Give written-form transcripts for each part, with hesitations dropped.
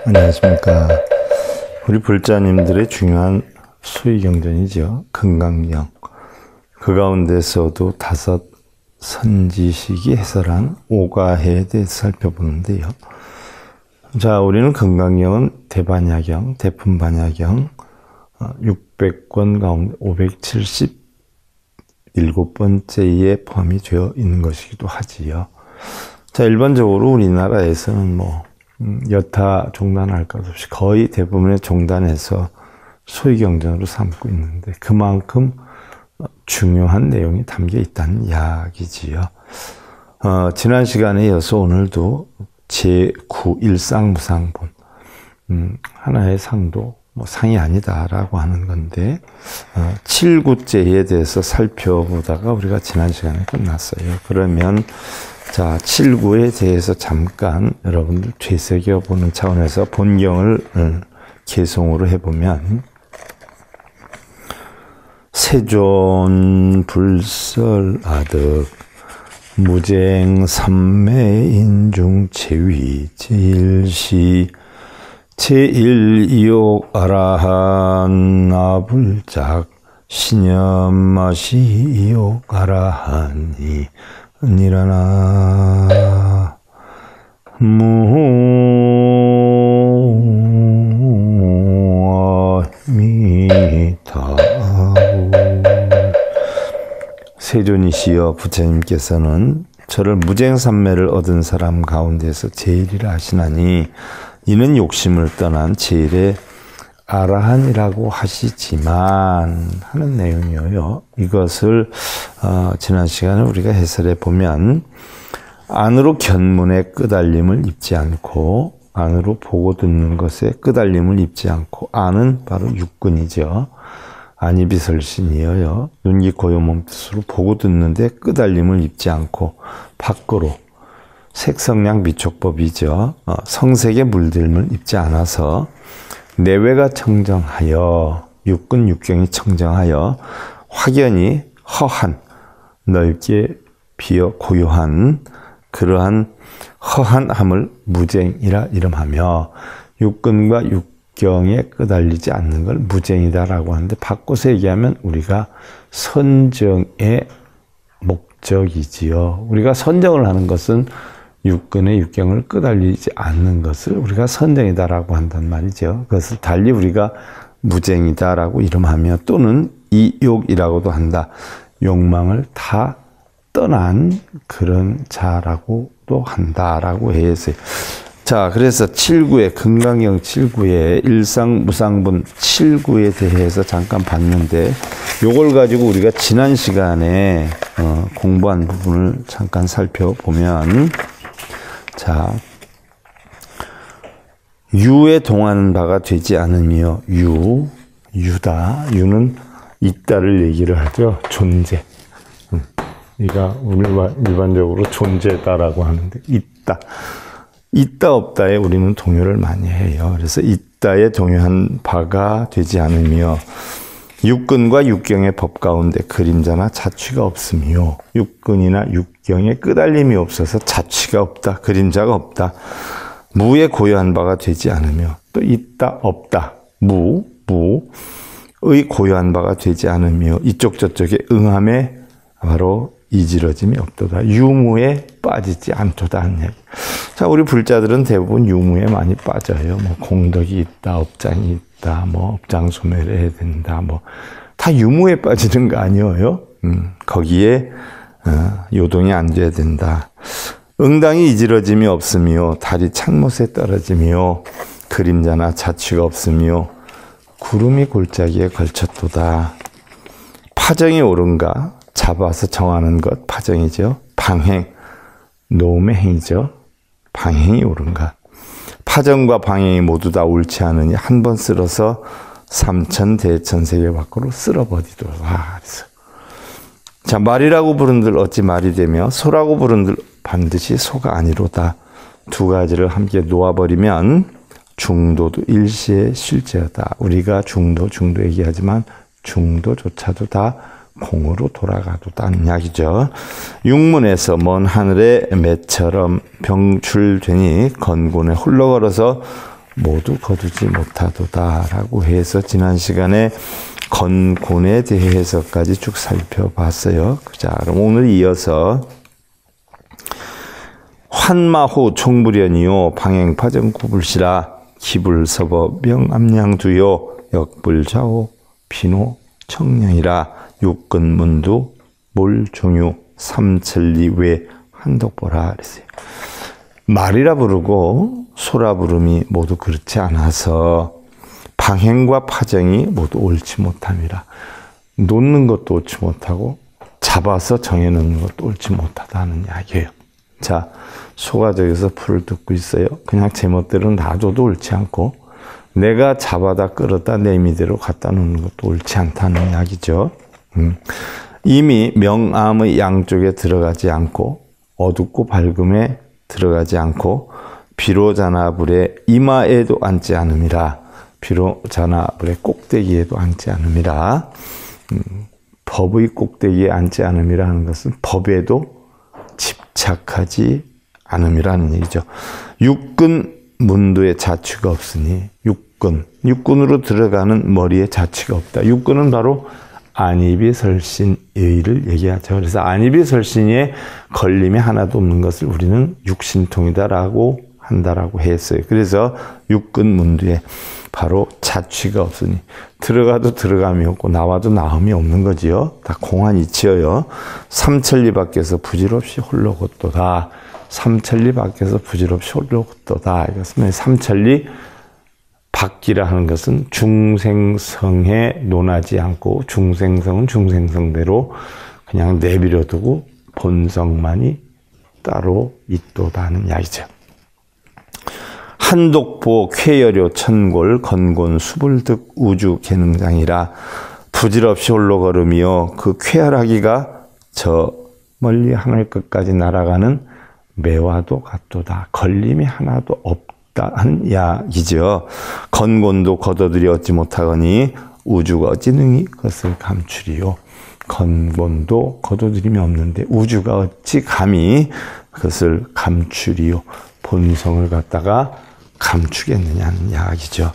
안녕하십니까. 우리 불자님들의 중요한 수의경전이죠. 금강경. 그 가운데서도 5 선지식이 해설한 오가해에 대해서 살펴보는데요. 자, 우리는 금강경은 대반야경, 대품반야경 600권 가운데 577번째에 포함이 되어 있는 것이기도 하지요. 자, 일반적으로 우리나라에서는 여타 종단할 것 없이 거의 대부분의 종단에서 소위경전으로 삼고 있는데 그만큼 중요한 내용이 담겨 있다는 이야기지요. 지난 시간에 이어서 오늘도 제9일상무상본 하나의 상도 상이 아니다라고 하는 건데 7구째에 대해서 살펴보다가 우리가 지난 시간에 끝났어요. 그러면 자, 7구에 대해서 잠깐 여러분들 되새겨보는 차원에서 본경을 개송으로 해보면 세존 불설아득 무쟁 삼매인중 제위 제일시 제1이욕 아라한 나불작 신념마시 이욕 아라한이 니라나 무아미타부. 세존이시여 부처님께서는 저를 무쟁삼매를 얻은 사람 가운데서 제일이라 하시나니 이는 욕심을 떠난 제일의 아라한이라고 하시지만 하는 내용이에요. 이것을 지난 시간에 우리가 해설해 보면 안으로 견문에 끄달림을 입지 않고 안으로 보고 듣는 것에 끄달림을 입지 않고 안은 바로 육근이죠. 안이비설신이어요. 눈기 고요 몸뜻으로 보고 듣는데 끄달림을 입지 않고 밖으로 색성량 미촉법이죠. 성색에 물들임을 입지 않아서 내외가 청정하여 육근 육경이 청정하여 확연히 허한 넓게 비어 고요한 그러한 허한함을 무쟁이라 이름하며 육근과 육경에 끄달리지 않는 걸 무쟁이다라고 하는데 바꿔서 얘기하면 우리가 선정의 목적이지요. 우리가 선정을 하는 것은 육근의 육경을 끄달리지 않는 것을 우리가 선정이다라고 한단 말이죠. 그것을 달리 우리가 무쟁이다라고 이름하며 또는 이욕이라고도 한다. 욕망을 다 떠난 그런 자라고도 한다라고 해서 자, 그래서 7구의 금강경 7구의 일상무상분 7구에 대해서 잠깐 봤는데 요걸 가지고 우리가 지난 시간에 공부한 부분을 잠깐 살펴보면 자, 유에 동하는 바가 되지 않으며 유다. 유는 있다를 얘기를 하죠. 존재. 그러니까 일반적으로 존재다라고 하는데 있다 없다에 우리는 동요를 많이 해요. 그래서 있다에 동요한 바가 되지 않으며 육근과 육경의 법 가운데 그림자나 자취가 없으며 육근이나 육경에 끄달림이 없어서 자취가 없다. 그림자가 없다. 무에 고요한 바가 되지 않으며 또 있다 없다. 무의 고요한 바가 되지 않으며 이쪽 저쪽에 응함에 바로 이지러짐이 없도다. 유무에 빠지지 않도다 하는 얘기. 자, 우리 불자들은 대부분 유무에 많이 빠져요. 공덕이 있다, 업장이 있다, 업장소멸을 해야 된다, 다 유무에 빠지는 거 아니에요? 거기에 요동이 안 돼야 된다. 응당이 이지러짐이 없으며 달이 창못에 떨어지며 그림자나 자취가 없으며 구름이 골짜기에 걸쳤도다. 파정이 옳은가? 잡아서 정하는 것 파정이죠. 방행, 노음의 행이죠. 방행이 옳은가. 파정과 방행이 모두 다 옳지 않으니 한 번 쓸어서 삼천 대천 세계 밖으로 쓸어버리도록. 자, 말이라고 부른들 어찌 말이 되며 소라고 부른들 반드시 소가 아니로다. 두 가지를 함께 놓아버리면 중도도 일시의 실제다. 우리가 중도 얘기하지만 중도조차도 다 공으로 돌아가도다는 이야기죠. 육문에서 먼 하늘의 매처럼 병출되니 건곤에 홀로 걸어서 모두 거두지 못하도다 라고 해서 지난 시간에 건곤에 대해서까지 쭉 살펴봤어요. 자, 그럼 오늘 이어서 환마호 총불연이요 방행파정 구불시라 기불서거 명암량두요 역불좌오 비노 청량이라 육근문두 몰종유 삼천리 외 한독보라 그랬어요. 말이라 부르고 소라 부름이 모두 그렇지 않아서 방행과 파정이 모두 옳지 못함이라. 놓는 것도 옳지 못하고 잡아서 정해놓는 것도 옳지 못하다는 이야기예요. 자, 소가 저기서 풀을 뜯고 있어요. 그냥 제멋대로 놔둬도 옳지 않고 내가 잡아다 끌었다 내미대로 갖다 놓는 것도 옳지 않다는 이야기죠. 이미 명암의 양쪽에 들어가지 않고 어둡고 밝음에 들어가지 않고 비로자나불의 이마에도 앉지 않음이라. 비로자나불의 꼭대기에도 앉지 않음이라. 법의 꼭대기에 앉지 않음이라는 것은 법에도 집착하지 않음이라는 얘기죠. 육근 문두에 자취가 없으니 육근으로 들어가는 머리에 자취가 없다. 육근은 바로 안입이설신의를 얘기하죠. 그래서 안입이설신에 걸림이 하나도 없는 것을 우리는 육신통이다라고 한다라고 했어요. 그래서 육근문두에 바로 자취가 없으니 들어가도 들어감이 없고 나와도 나음이 없는 거지요. 다 공안이치여요. 삼천리 밖에서 부질없이 홀로 걷도다. 삼천리 밖에서 부질없이 홀로 걷도다. 이것은 삼천리 밖이라 하는 것은 중생성에 논하지 않고 중생성은 중생성대로 그냥 내버려 두고 본성만이 따로 있도다는 이야기죠. 한독보 쾌여료 천골 건곤 수불득 우주 개능장이라 부질없이 홀로 걸음이요 그 쾌활하기가 저 멀리 하늘 끝까지 날아가는 매화도 같도다. 걸림이 하나도 없다는 이야기죠. 건곤도 거둬들이 얻지 못하거니 우주가 어찌 능히 그것을 감추리요. 건곤도 거둬들임이 없는데 우주가 어찌 감히 그것을 감추리요. 본성을 갖다가 감추겠느냐는 이야기죠.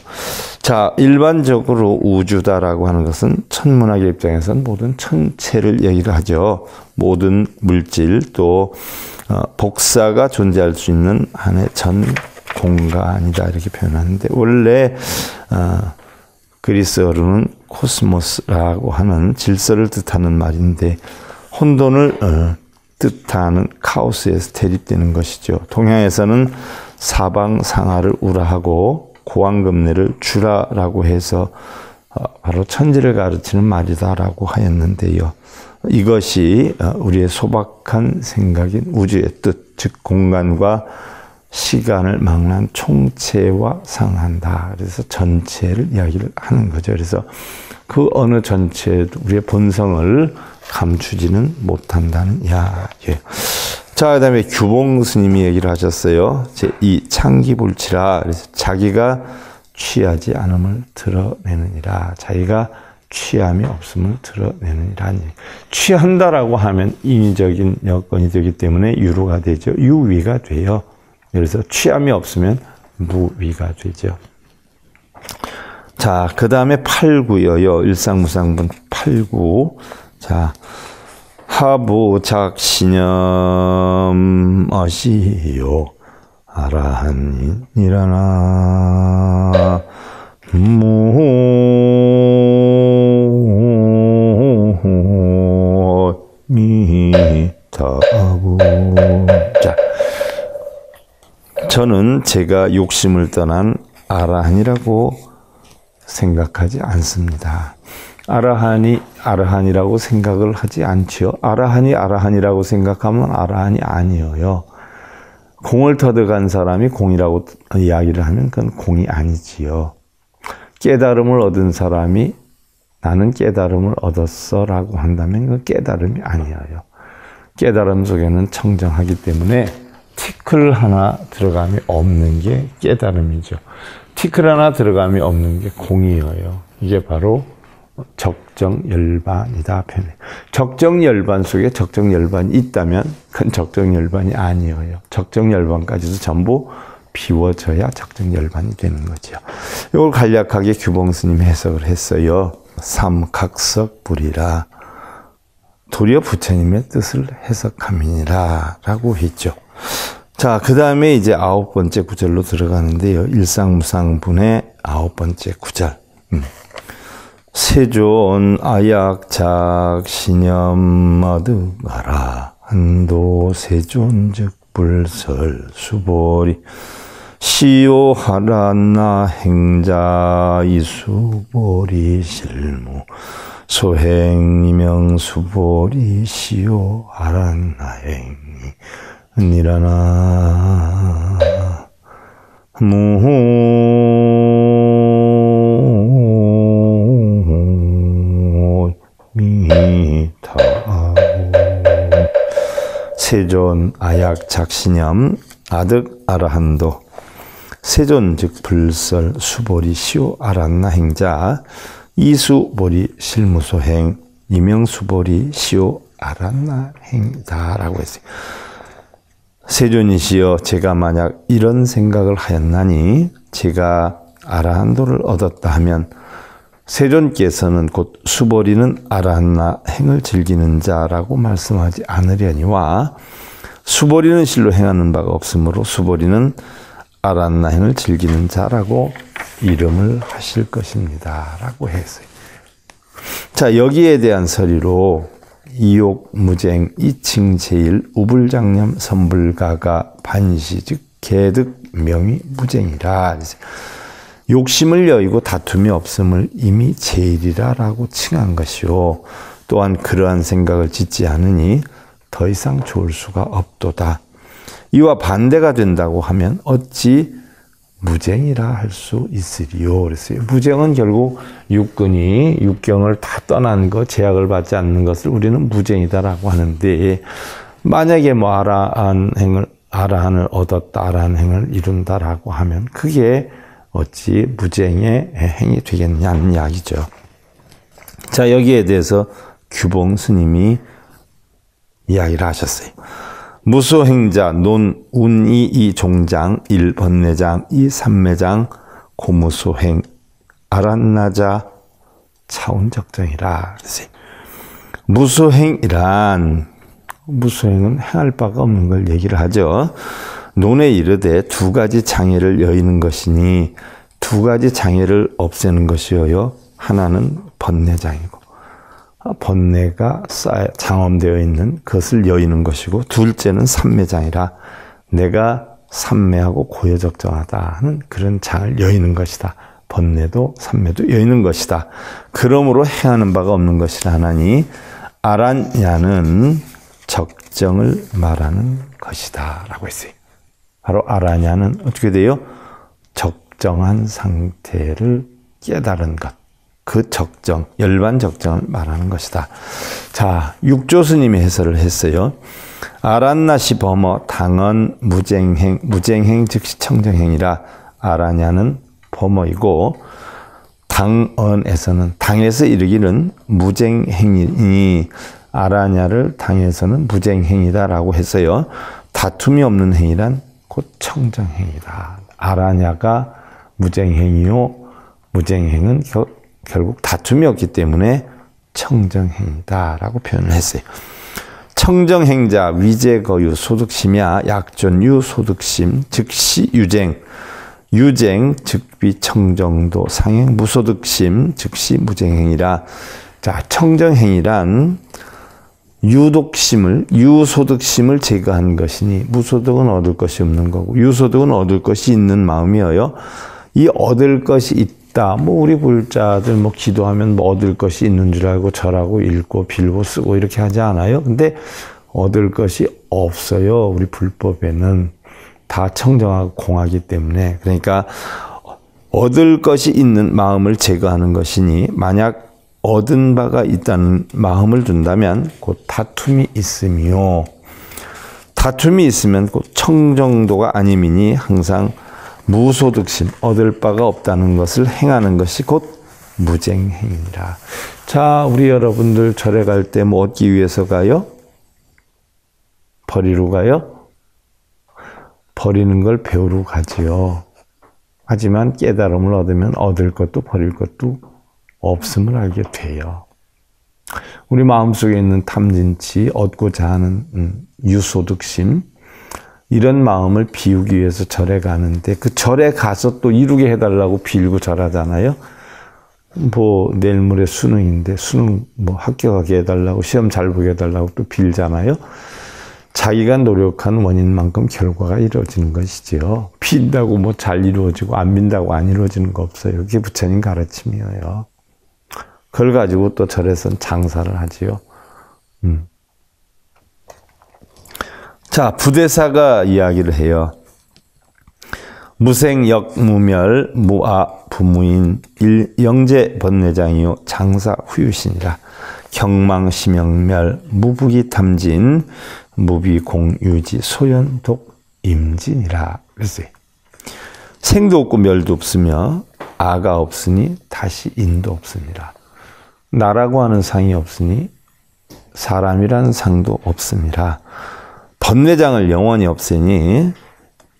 자, 일반적으로 우주다라고 하는 것은 천문학의 입장에서는 모든 천체를 얘기를 하죠. 모든 물질 또 복사가 존재할 수 있는 한의 전 공간이다 이렇게 표현하는데 원래 그리스어로는 코스모스라고 하는 질서를 뜻하는 말인데 혼돈을 뜻하는 카오스에서 대립되는 것이죠. 동양에서는 사방상하를 우라하고 고왕금내를 주라라고 해서 바로 천지를 가르치는 말이다라고 하였는데요. 이것이 우리의 소박한 생각인 우주의 뜻, 즉 공간과 시간을 망라한 총체와 상한다. 그래서 전체를 이야기를 하는 거죠. 그래서 그 어느 전체도 우리의 본성을 감추지는 못한다는 이야기예요. 자, 그 다음에 규봉 스님이 얘기를 하셨어요. 이 창기불치라. 그래서 자기가 취하지 않음을 드러내느니라. 자기가 취함이 없음을 드러내느니라. 취한다라고 하면 인위적인 여건이 되기 때문에 유로가 되죠. 유위가 돼요. 그래서 취함이 없으면 무위가 되죠. 자, 그 다음에 8구여요. 일상무상분 8구. 자, 하부작신념 어시요 아라한이라나 무미타부. 자, 저는 제가 욕심을 떠난 아라한이라고 생각하지 않습니다. 아라한이 아라한이라고 생각을 하지 않지요. 아라한이 아라한이라고 생각하면 아라한이 아니에요. 공을 터득한 사람이 공이라고 이야기를 하면 그건 공이 아니지요. 깨달음을 얻은 사람이 나는 깨달음을 얻었어 라고 한다면 그건 깨달음이 아니에요. 깨달음 속에는 청정하기 때문에 티클 하나 들어감이 없는 게 깨달음이죠. 티클 하나 들어감이 없는 게 공이에요. 이게 바로 적정열반이다 표현해. 적정열반 속에 적정열반이 있다면 그건 적정열반이 아니에요. 적정열반까지도 전부 비워져야 적정 열반이 되는 거죠. 이걸 간략하게 규봉스님이 해석을 했어요. 삼각석불이라 도리어 부처님의 뜻을 해석함이니라 라고 했죠. 자, 그 다음에 이제 9번째 구절로 들어가는데요. 일상무상분의 9번째 구절. 세존 아약작 신념 어득하라 한도 세존즉 불설 수보리 시오하란나 행자 이수보리 실무 소행이명 수보리 시오하란나 행이 니라나 무미타오 세존 아약 작신염 아득 아라한도 세존 즉 불설 수보리 시오 아란나 행자 이수보리 실무소행 이명수보리 시오 아란나 행자라고 했어요. 세존이시여 제가 만약 이런 생각을 하였나니 제가 아라한도를 얻었다 하면 세존께서는 곧 수보리는 아라한나 행을 즐기는 자라고 말씀하지 않으려니와 수보리는 실로 행하는 바가 없으므로 수보리는 아라한나 행을 즐기는 자라고 이름을 하실 것입니다 라고 했어요. 자, 여기에 대한 서리로 이욕무쟁 이칭제일 우불장념 선불가가 반시 즉 개득 명이 무쟁이라. 욕심을 여의고 다툼이 없음을 이미 제일이라라고 칭한 것이요. 또한 그러한 생각을 짓지 않으니 더 이상 좋을 수가 없도다. 이와 반대가 된다고 하면 어찌 무쟁이라 할 수 있으리요. 그랬어요. 무쟁은 결국 육근이 육경을 다 떠난 것, 제약을 받지 않는 것을 우리는 무쟁이다라고 하는데, 만약에 뭐 아라한을 얻었다, 아라한 행을 이룬다라고 하면 그게 어찌 무쟁의 행이 되겠냐는 이야기죠. 자, 여기에 대해서 규봉 스님이 이야기를 하셨어요. 무소행자 논 운이 이 종장 일 번뇌장 이 삼매장 고무소행 아란나자 차운적정이라. 무소행이란 무소행은 행할 바가 없는 걸 얘기를 하죠. 논에 이르되 두 가지 장애를 여의는 것이니 두 가지 장애를 없애는 것이어요. 하나는 번뇌장이고 번뇌가 장엄되어 있는 그것을 여의는 것이고, 둘째는 삼매장이라 내가 삼매하고 고여적정하다 하는 그런 장을 여의는 것이다. 번뇌도 삼매도 여의는 것이다. 그러므로 행하는 바가 없는 것이라 하나니 아라냐는 적정을 말하는 것이다 라고 했어요. 바로 아라냐는 어떻게 돼요? 적정한 상태를 깨달은 것. 그 적정, 열반 적정을 말하는 것이다. 자, 육조 스님이 해설을 했어요. 아란나시 범어 당언 무쟁행, 무쟁행 즉시 청정행이라. 아라냐는 범어이고 당언에서는 당에서 이르기는 무쟁행이니 아라냐를 당에서는 무쟁행이다라고 했어요. 다툼이 없는 행이란 곧 청정행이다. 아라냐가 무쟁행이요, 무쟁행은 결국 다툼이 없기 때문에 청정행이다라고 표현을 했어요. 청정행자 위제거유 소득심이야 약존유 소득심 즉시 유쟁 유쟁 즉비 청정도 상행 무소득심 즉시 무쟁행이라. 자, 청정행이란 유소득심을 제거한 것이니 무소득은 얻을 것이 없는 거고 유소득은 얻을 것이 있는 마음이어요. 이 얻을 것이 있다. 뭐 우리 불자들 뭐 기도하면 뭐 얻을 것이 있는 줄 알고 절하고 읽고 빌고 쓰고 이렇게 하지 않아요? 근데 얻을 것이 없어요. 우리 불법에는 다 청정하고 공하기 때문에. 그러니까 얻을 것이 있는 마음을 제거하는 것이니 만약 얻은 바가 있다는 마음을 둔다면 곧 다툼이 있으며 다툼이 있으면 곧 청정도가 아님이니 항상 무소득심, 얻을 바가 없다는 것을 행하는 것이 곧 무쟁행이라. 자, 우리 여러분들 절에 갈 때 뭐 얻기 위해서 가요? 버리러 가요? 버리는 걸 배우러 가지요. 하지만 깨달음을 얻으면 얻을 것도 버릴 것도 없음을 알게 돼요. 우리 마음속에 있는 탐진치, 얻고자 하는 유소득심, 이런 마음을 비우기 위해서 절에 가는데 그 절에 가서 또 이루게 해달라고 빌고 절하잖아요. 뭐 내일 모레 수능인데 수능 뭐 합격하게 해달라고, 시험 잘 보게 해달라고 또 빌잖아요. 자기가 노력한 원인만큼 결과가 이루어지는 것이지요. 빈다고 뭐 잘 이루어지고 안 빈다고 안 이루어지는 거 없어요. 그게 부처님 가르침이에요. 그걸 가지고 또 절에서는 장사를 하지요. 자, 부대사가 이야기를 해요. 무생역무멸 무아 부무인 영재 번뇌장이요 장사 후유신이라 경망심영멸 무부기탐진 무비공유지 소연독 임진이라 그랬어요. 생도 없고 멸도 없으며 아가 없으니 다시 인도 없습니다. 나라고 하는 상이 없으니 사람이라는 상도 없습니다. 번뇌장을 영원히 없애니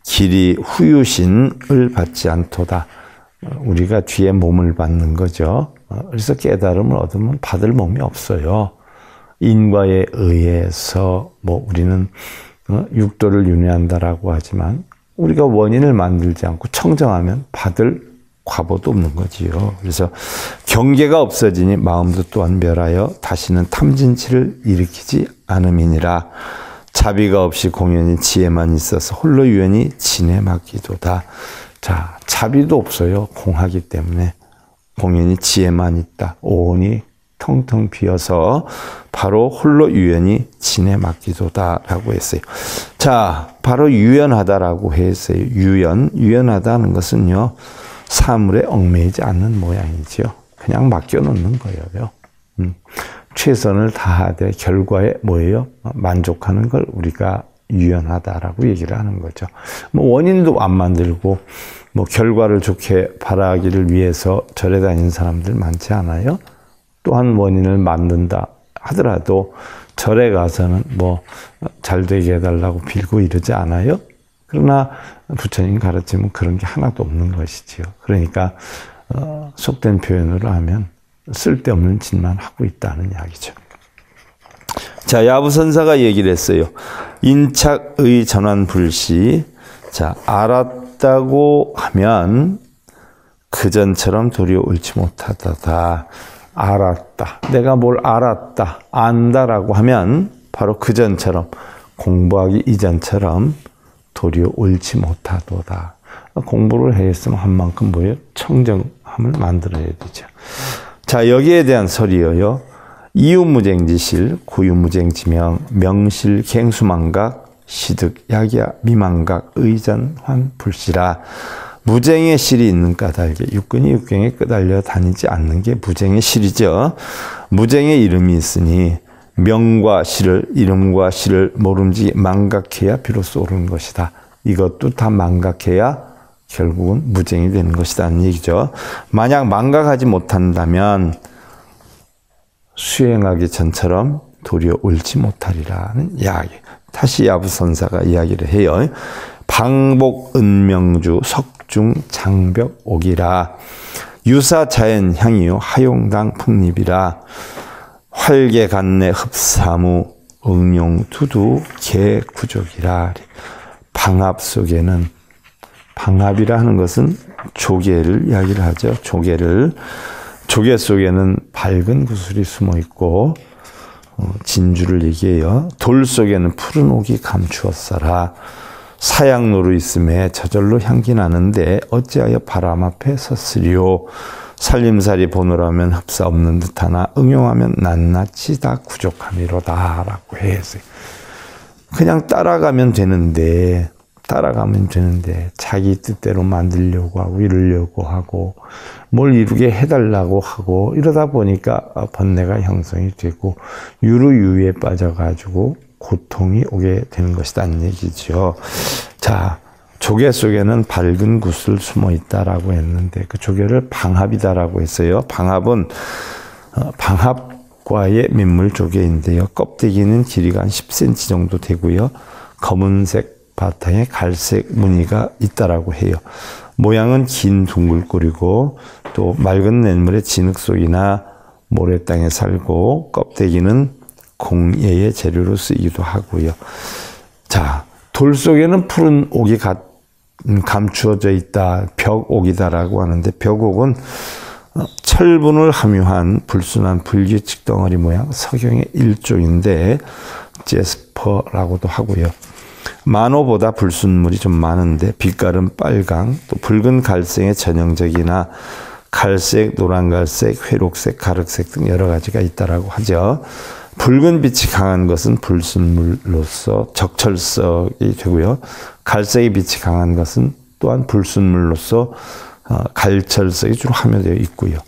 길이 후유신을 받지 않도다. 우리가 뒤에 몸을 받는 거죠. 그래서 깨달음을 얻으면 받을 몸이 없어요. 인과에 의해서 뭐 우리는 육도를 윤회한다라고 하지만 우리가 원인을 만들지 않고 청정하면 받을 과보도 없는 거지요. 그래서 경계가 없어지니 마음도 또한 멸하여 다시는 탐진치를 일으키지 않음이니라. 자비가 없이 공연히 지혜만 있어서 홀로 유연히 진에 맡기도다. 자, 자비도 없어요. 공하기 때문에. 공연히 지혜만 있다. 오온이 텅텅 비어서 바로 홀로 유연히 진에 맡기도다 라고 했어요. 자, 바로 유연하다라고 했어요. 유연하다는 것은요, 사물에 얽매이지 않는 모양이죠. 그냥 맡겨놓는 거예요. 최선을 다하되 결과에 뭐예요? 만족하는 걸 우리가 유연하다라고 얘기를 하는 거죠. 뭐 원인도 안 만들고 뭐 결과를 좋게 바라기를 위해서 절에 다니는 사람들 많지 않아요? 또한 원인을 만든다 하더라도 절에 가서는 뭐 잘 되게 해달라고 빌고 이러지 않아요? 그러나 부처님 가르침은 그런 게 하나도 없는 것이지요. 그러니까 속된 표현으로 하면 쓸데없는 짓만 하고 있다는 이야기죠. 자, 야부선사가 얘기를 했어요. 인착의 전환불시. 자, 알았다고 하면 그전처럼 도리어 옳지 못하다. 알았다. 내가 뭘 알았다. 안다라고 하면 바로 그전처럼, 공부하기 이전처럼 도리어 옳지 못하도다. 공부를 했으면 한 만큼 뭐예요? 청정함을 만들어야 되죠. 자, 여기에 대한 설이요. 이유무쟁지실, 고유무쟁지명, 명실, 갱수망각, 시득, 약야, 미망각, 의전환, 불시라. 무쟁의 실이 있는 까닭에 육근이 육경에 끄달려 다니지 않는 게 무쟁의 실이죠. 무쟁의 이름이 있으니 명과 실을, 이름과 실을 모름지기 망각해야 비로소 옳은 것이다. 이것도 다 망각해야 결국은 무쟁이 되는 것이라는 얘기죠. 만약 망각하지 못한다면 수행하기 전처럼 도리어 옳지 못하리라는 이야기. 다시 야부선사가 이야기를 해요. 방복은명주 석중 장벽 옥이라. 유사자연 향이요 하용당 풍립이라. 활개간내 흡사무 응용투두 개구족이라. 방합 속에는, 방합이라 하는 것은 조개를 이야기를 하죠. 조개 속에는 밝은 구슬이 숨어 있고 진주를 얘기해요. 돌 속에는 푸른 옥이 감추었어라. 사양로로 있음에 저절로 향기 나는데 어찌하여 바람 앞에 섰으리요. 살림살이 보느라면 흡사 없는 듯하나 응용하면 낱낱이 다 구족함이로다 라고 했어요. 그냥 따라가면 되는데 자기 뜻대로 만들려고 하고 이루려고 하고 뭘 이루게 해달라고 하고 이러다 보니까 번뇌가 형성이 되고 유루유유에 빠져가지고 고통이 오게 되는 것이라는 얘기죠. 자, 조개 속에는 밝은 구슬 숨어 있다라고 했는데 그 조개를 방합이다라고 했어요. 방합은 방합과의 민물 조개인데요. 껍데기는 길이가 한 10cm 정도 되고요. 검은색 바탕에 갈색 무늬가 있다라고 해요. 모양은 긴 둥글꼬리고 또 맑은 냇물의 진흙 속이나 모래 땅에 살고 껍데기는 공예의 재료로 쓰이기도 하고요. 자, 돌 속에는 푸른 옥이 감추어져 있다. 벽옥이다라고 하는데 벽옥은 철분을 함유한 불순한 불규칙 덩어리 모양 석영의 일종인데 제스퍼라고도 하고요. 만호보다 불순물이 좀 많은데 빛깔은 빨강, 또 붉은 갈색의 전형적이나 갈색, 노란갈색, 회록색, 가륵색 등 여러 가지가 있다라고 하죠. 붉은 빛이 강한 것은 불순물로서 적철석이 되고요. 갈색의 빛이 강한 것은 또한 불순물로서 갈철석이 주로 함유되어 있고요.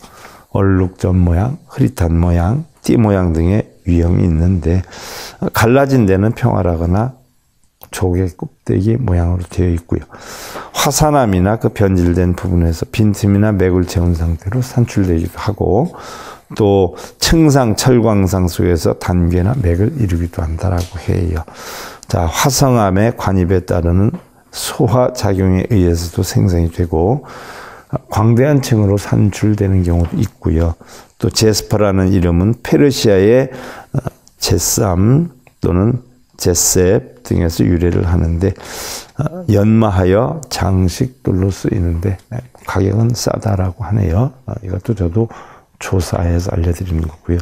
얼룩점 모양, 흐릿한 모양, 띠 모양 등의 유형이 있는데 갈라진 데는 평활하거나 조개 껍데기 모양으로 되어 있고요. 화산암이나 그 변질된 부분에서 빈틈이나 맥을 채운 상태로 산출되기도 하고 또 층상, 철광상 속에서 단계나 맥을 이루기도 한다라고 해요. 자, 화성암의 관입에 따르는 소화작용에 의해서도 생성이 되고 광대한 층으로 산출되는 경우도 있고요. 또 제스퍼라는 이름은 페르시아의 제삼 또는 제셉 등에서 유래를 하는데 연마하여 장식돌로 쓰이는데 가격은 싸다라고 하네요. 이것도 저도 조사해서 알려드리는 거고요.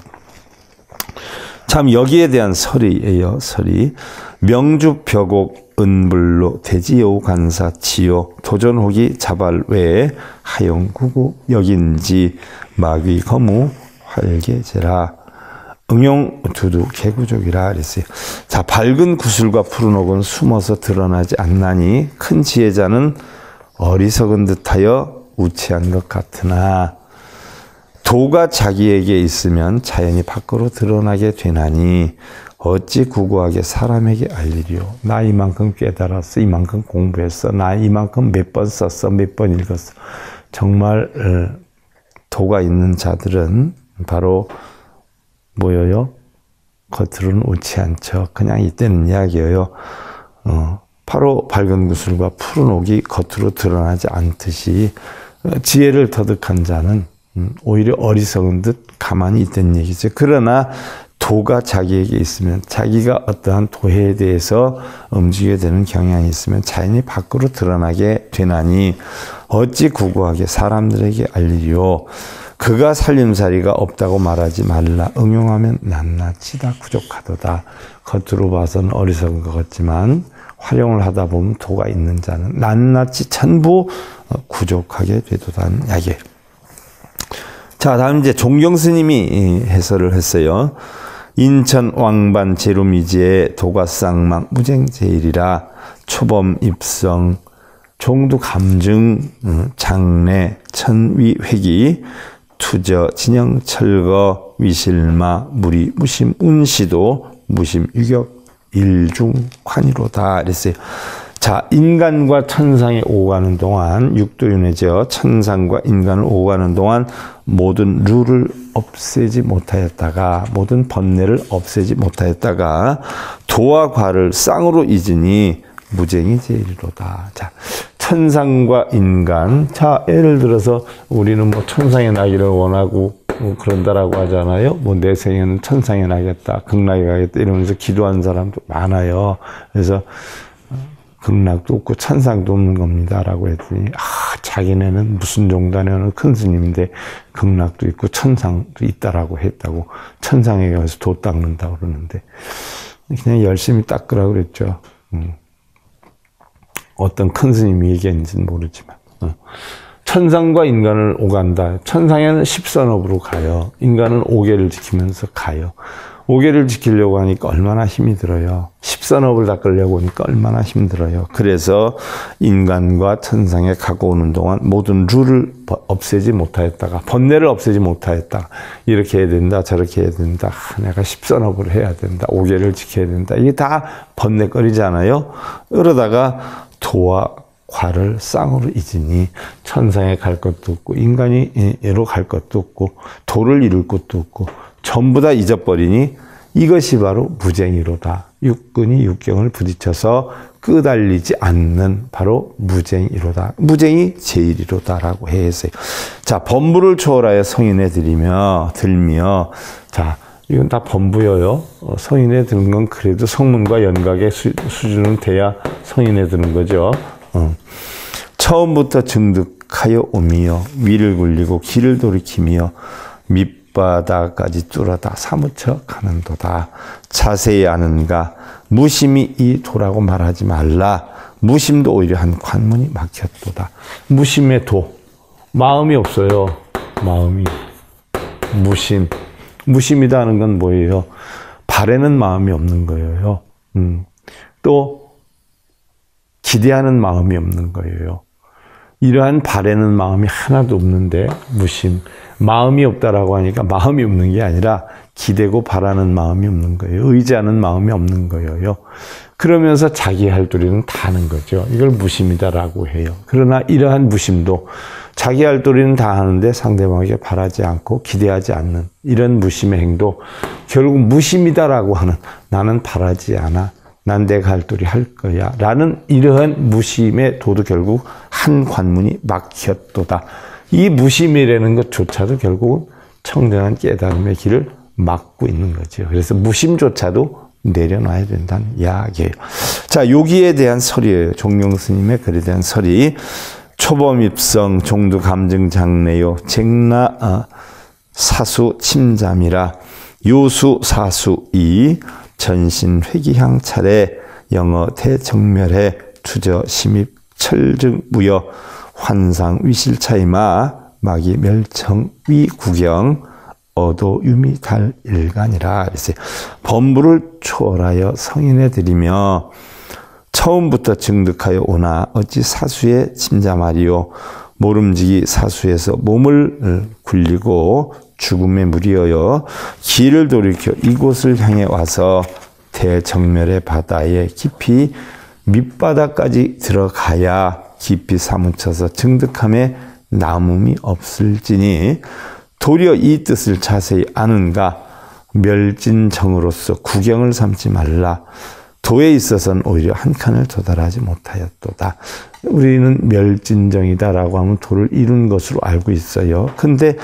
참 여기에 대한 설이에요. 설이 명주 벽옥 은불로 대지여우 간사 지요 도전호기 자발 외에 하용구구 여긴지 마귀 거무 활개제라 응용 두두 개구족이라 그랬어요. 자, 밝은 구슬과 푸른 옥은 숨어서 드러나지 않나니 큰 지혜자는 어리석은 듯하여 우치한 것 같으나 도가 자기에게 있으면 자연히 밖으로 드러나게 되나니 어찌 구구하게 사람에게 알리리요. 나 이만큼 깨달았어. 이만큼 공부했어. 나 이만큼 몇 번 썼어. 몇 번 읽었어. 정말 도가 있는 자들은 바로 뭐예요? 겉으로는 옳지 않죠. 그냥 이때는 이야기예요. 바로 밝은 구슬과 푸른 옥이 겉으로 드러나지 않듯이 지혜를 터득한 자는 오히려 어리석은 듯 가만히 있다는 얘기죠. 그러나 도가 자기에게 있으면 자기가 어떠한 도해에 대해서 움직이게 되는 경향이 있으면 자연히 밖으로 드러나게 되나니 어찌 구구하게 사람들에게 알리리요. 그가 살림살이가 없다고 말하지 말라. 응용하면 낱낱이다 부족하도다. 겉으로 봐서는 어리석은 것 같지만 활용을 하다 보면 도가 있는 자는 낱낱이 전부 부족하게 되도다는 이야기예요. 자, 다음 이제 종경 스님이 해설을 했어요. 인천 왕반 제루미지의 도가쌍망 무쟁제일이라 초범 입성 종두 감증 장례 천위회기 투저 진영 철거 위실마 무리 무심 운시도 무심 유격 일중 관이로다 그랬어요. 자, 인간과 천상에 오가는 동안 육도윤회죠. 천상과 인간을 오가는 동안 모든 룰을 없애지 못하였다가 모든 번뇌를 없애지 못하였다가 도와 과를 쌍으로 잊으니 무쟁이 제일이로다. 자, 천상과 인간. 자, 예를 들어서 우리는 뭐 천상에 나기를 원하고 그런다라고 하잖아요. 뭐 내 생에는 천상에 나겠다, 극락에 가겠다 이러면서 기도한 사람도 많아요. 그래서 극락도 없고 천상도 없는 겁니다라고 했더니 자기네는 무슨 종단에는 큰 스님인데 극락도 있고 천상도 있다라고 했다고 천상에 가서 도 닦는다고 그러는데 그냥 열심히 닦으라고 그랬죠. 어떤 큰 스님이 얘기했는지는 모르지만 천상과 인간을 오간다. 천상에는 10선업으로 가요. 인간은 5계를 지키면서 가요. 5계를 지키려고 하니까 얼마나 힘이 들어요. 10선업을 닦으려고 하니까 얼마나 힘들어요. 그래서 인간과 천상에 가고 오는 동안 모든 룰을 없애지 못하였다가 번뇌를 없애지 못하였다. 이렇게 해야 된다. 저렇게 해야 된다. 내가 10선업을 해야 된다. 5계를 지켜야 된다. 이게 다 번뇌거리잖아요. 그러다가 도와 과를 쌍으로 잊으니 천상에 갈 것도 없고 인간이 예로 갈 것도 없고 도를 이룰 것도 없고 전부 다 잊어버리니 이것이 바로 무쟁이로다. 육근이 육경을 부딪혀서 끄달리지 않는 바로 무쟁이로다. 무쟁이 제일이로다라고 했어요. 자, 범부를 초월하여 성인에 들며, 자, 이건 다 범부여요. 성인에 드는 건 그래도 성문과 연각의 수준은 돼야 성인에 드는 거죠. 처음부터 증득하여 오미여 위를 굴리고 길을 돌이키며 밑바닥까지 뚫어다 사무쳐 가는도다. 자세히 아는가 무심히 이 도라고 말하지 말라. 무심도 오히려 한 관문이 막혔도다. 무심의 도. 마음이 없어요. 마음이. 무심이다 하는 건 뭐예요? 바라는 마음이 없는 거예요. 또 기대하는 마음이 없는 거예요. 이러한 바라는 마음이 하나도 없는데 무심. 마음이 없다라고 하니까 마음이 없는 게 아니라 기대고 바라는 마음이 없는 거예요. 의지하는 마음이 없는 거예요. 그러면서 자기 할 도리는 다 하는 거죠. 이걸 무심이다라고 해요. 그러나 이러한 무심도 자기 할 도리는 다 하는데 상대방에게 바라지 않고 기대하지 않는 이런 무심의 행도, 결국 무심이다라고 하는, 나는 바라지 않아, 난 내가 할 도리 할 거야 라는 이러한 무심의 도도 결국 한 관문이 막혔도다. 이 무심이라는 것조차도 결국은 청정한 깨달음의 길을 막고 있는 거죠. 그래서 무심조차도 내려놔야 된다는 이야기예요. 자, 여기에 대한 설이에요. 종용 스님의 글에 대한 설이 초범입성 종두 감증 장래요 쟁나 사수 침잠이라 요수 사수 이 전신 회기향 차례 영어 대정멸해 투저 심입 철증 무여 환상 위실 차이마 마기 멸청 위 구경 어도 유미 달 일간이라. 그래서 범부를 초월하여 성인에 들이며 처음부터 증득하여 오나 어찌 사수에 침잠하리요. 모름지기 사수에서 몸을 굴리고 죽음에 무리하여 길을 돌이켜 이곳을 향해 와서 대정멸의 바다에 깊이 밑바닥까지 들어가야 깊이 사무쳐서 증득함에 남음이 없을지니 도리어 이 뜻을 자세히 아는가 멸진정으로서 구경을 삼지 말라. 도에 있어서는 오히려 한 칸을 도달하지 못하였도다. 우리는 멸진정이다라고 하면 도를 이룬 것으로 알고 있어요. 근데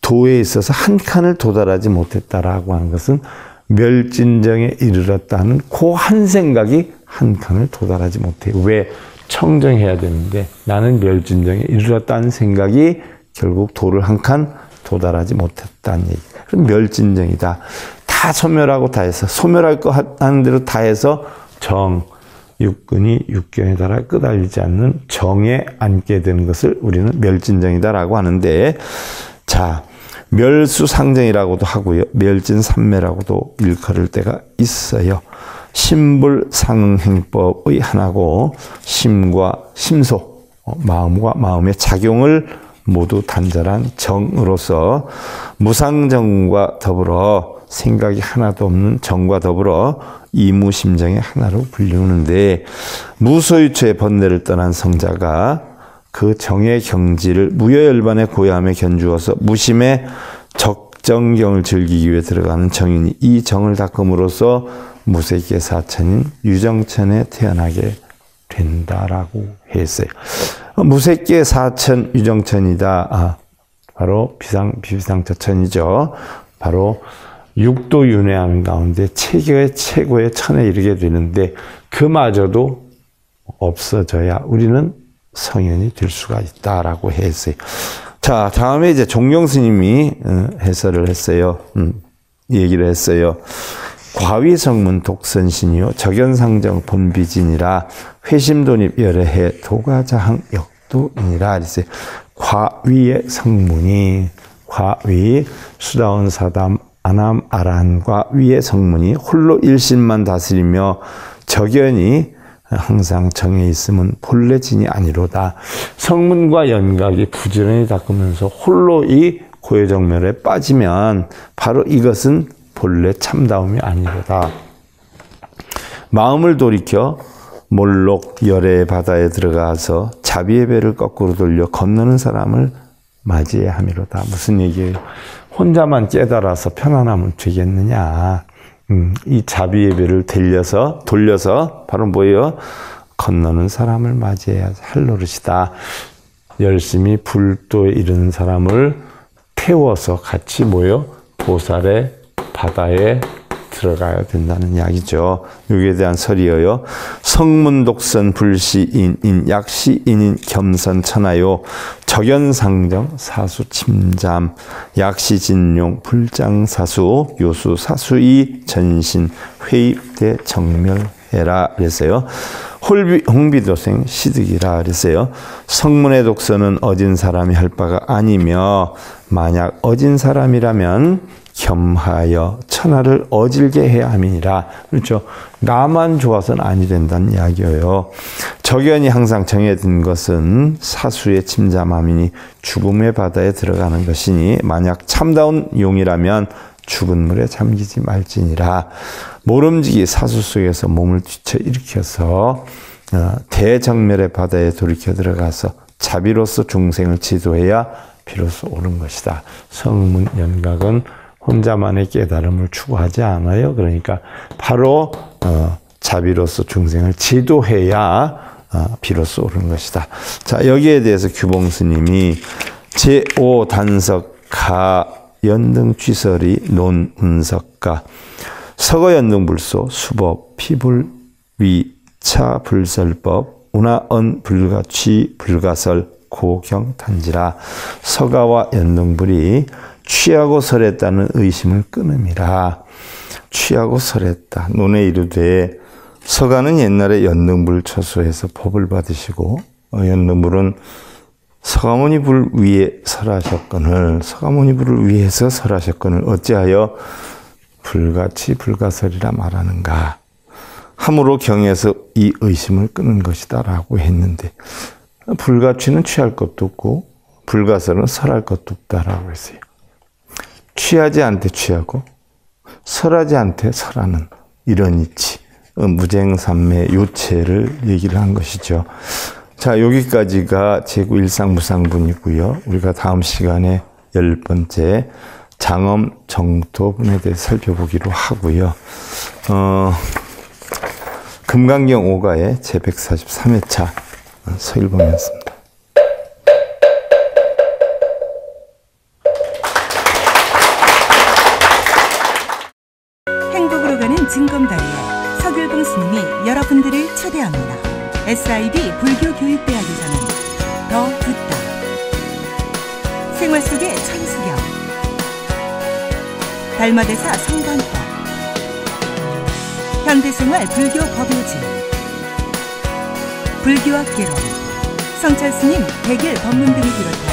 도에 있어서 한 칸을 도달하지 못했다라고 하는 것은 멸진정에 이르렀다는 그 한 생각이 한 칸을 도달하지 못해요. 왜? 청정해야 되는데 나는 멸진정에 이르렀다는 생각이 결국 도를 한 칸 도달하지 못했다는 얘기. 그럼 멸진정이다. 다 소멸하고 다 해서 소멸할 거 하는 대로 다 해서 정, 육근이 육경에 달아 끄달리지 않는 정에 앉게 되는 것을 우리는 멸진정이다라고 하는데, 자, 멸수상정이라고도 하고요. 멸진삼매라고도 일컬을 때가 있어요. 심불상응행법의 하나고 심과 심소, 마음과 마음의 작용을 모두 단절한 정으로서 무상정과 더불어 생각이 하나도 없는 정과 더불어 이무심정의 하나로 불리우는데, 무소유처의 번뇌를 떠난 성자가 그 정의 경지를 무여열반의 고요함에 견주어서 무심의 적정경을 즐기기 위해 들어가는 정인이 이 정을 닦음으로써 무색의 사천인 유정천에 태어나게 된다라고 했어요. 무색의 사천 유정천이다. 바로 비비상처천이죠. 바로 육도 윤회하는 가운데 최고의 천에 이르게 되는데 그마저도 없어져야 우리는 성현이 될 수가 있다라고 했어요. 자, 다음에 이제 종용 스님이 해설을 했어요. 얘기를 했어요. 과위성문 독선신이요 적연상정 본비진이라 회심돈입 열애해 도가자항 역도이니라. 그랬어요. 과위의 성문이, 과위 수다원 사담 아남 아란과 위의 성문이 홀로 일신만 다스리며 적연이 항상 정해 있으면 본래 진이 아니로다. 성문과 연각이 부지런히 닦으면서 홀로 이 고해정멸에 빠지면 바로 이것은 본래 참다움이 아니로다. 마음을 돌이켜 몰록 열애의 바다에 들어가서 자비의 배를 거꾸로 돌려 건너는 사람을 맞이해야 함이로다. 무슨 얘기예요? 혼자만 깨달아서 편안하면 되겠느냐. 이 자비 예배를 돌려서 바로 뭐예요? 건너는 사람을 맞이해야 할 노릇이다. 열심히 불도에 이르는 사람을 태워서 같이 모여 보살의 바다에 들어가야 된다는 이야기죠. 여기에 대한 설이에요. 성문독선 불시인인 약시인인 겸선천하요 적연상정 사수침잠 약시진용 불장사수 요수사수이 전신 회입대 정멸해라 그랬어요. 홍비도생 시득이라 그랬어요. 성문의 독선은 어진 사람이 할 바가 아니며 만약 어진 사람이라면 겸하여 천하를 어질게 해야 함이니라. 그렇죠. 나만 좋아서는 아니 된다는 이야기예요. 적연이 항상 정해진 것은 사수의 침잠함이니 죽음의 바다에 들어가는 것이니 만약 참다운 용이라면 죽은 물에 잠기지 말지니라. 모름지기 사수 속에서 몸을 뒤쳐 일으켜서 대정멸의 바다에 돌이켜 들어가서 자비로서 중생을 지도해야 비로소 옳은 것이다. 성문 연각은 혼자만의 깨달음을 추구하지 않아요. 그러니까 바로 자비로서 중생을 지도해야 비로소 옳은 것이다. 자, 여기에 대해서 규봉 스님이 제5단석가 연등취설이 논운석가 서거연등불소 수법 피불위차 불설법 운하언 불가취 불가설 고경탄지라. 서가와 연등불이 취하고 설했다는 의심을 끊음이라. 취하고 설했다. 논에 이르되 서가는 옛날에 연등불 처소에서 법을 받으시고 연등불은 서가모니 불 위에 설하셨거늘 서가모니 불을 위해서 설하셨거늘 어찌하여 불가치 불가설이라 말하는가. 함으로 경에서 이 의심을 끊은 것이다 라고 했는데 불가취는 취할 것도 없고 불가설은 설할 것도 없다라고 했어요. 취하지 않되 취하고 설하지 않되 설하는 이런 이치 무쟁삼매 요체를 얘기를 한 것이죠. 자, 여기까지가 제9일상무상분이고요. 우리가 다음 시간에 10번째 장엄 정토분에 대해 살펴보기로 하고요. 금강경 5가의 제143회차 서일봉이었습니다. 행복으로 가는 징검다리에 서길봉 스님이 여러분들을 초대합니다. SIB 불교교육대학에서는 더 듣다, 생활 속의 천수경, 달마대사 성관법, 현대생활 불교 법요지, 불교학개론, 성찰스님 백일 법문 등을 비롯한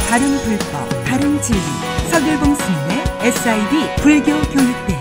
다른 불법, 다른 진리, 서길봉 스님의 SIB 불교교육대학.